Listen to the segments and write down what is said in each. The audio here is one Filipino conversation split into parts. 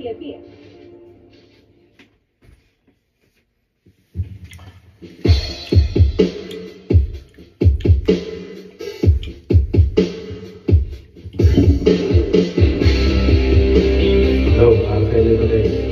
别。Hello, I'm Kelly today.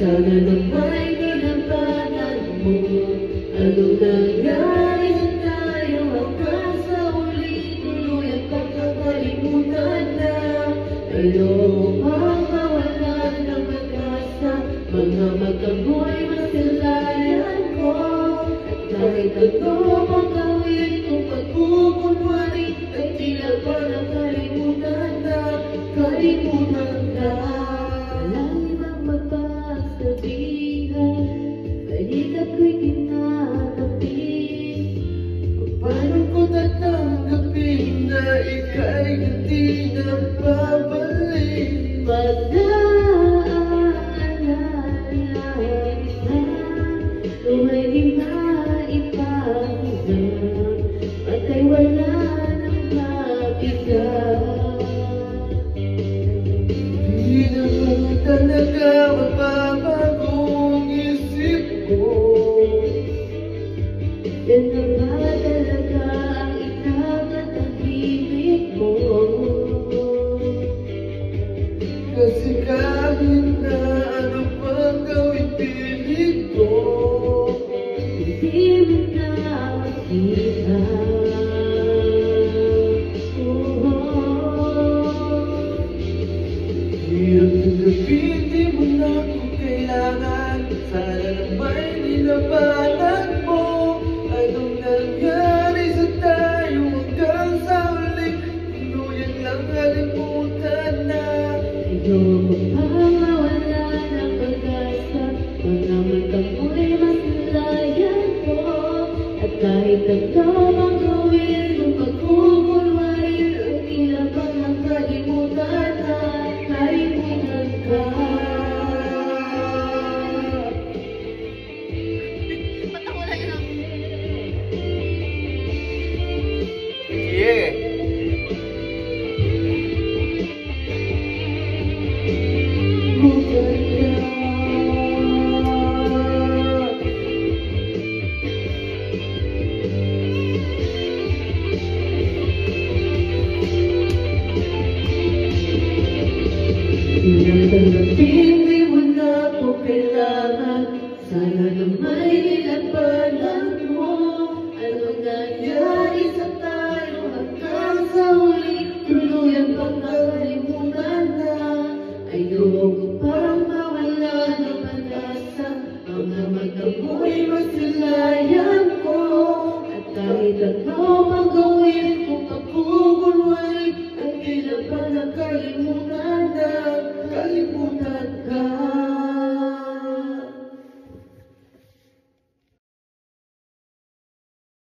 Sana lumay kinabanan mo. Anong nangyari sa tayo hanggang sa uli tuluyang pagkakalimutan na. Ayoko pang mawalan ng pag-asa, mga magamoy masilayan ko. At kahit ano pang gawin kong pagkukunwari, ay tila pa nakalimutan na, kalimutan na. Ako'y kinatapin. Paano ko tatanggapin na ika'y hindi na babalik? Pag-aalala kita, tuwa'y di maipahiga, pagka'y wala ng mabigat. Di naman talaga mababago ang isip ko. Yan na ba talaga ang ikakatahimik mo? Kasi kahit na ano pang gawin pilit ko, hindi mo na makita. Hirap na gabi, di mo na kung kailangan. Sana na may nilabanan mo. Anong nangyari sa tayo hanggang sa uli tuluyan lang kalimutan na. Ayoko pang mawala ng pag-asa, mga matang mo'y masilayan ko. At kahit ano mang gawin kung pagkukunwari, ay tila pa nakalimutan na, kalimutan ka. Hindi mo na po kailangan. Sana na may nilabanan mo. Anong nangyari sa tayo hanggang sa uli tuluyang pagkakalimutan na. Ayoko pang mawala ng pag-asa, mga magamoy masilayan ko. At kahit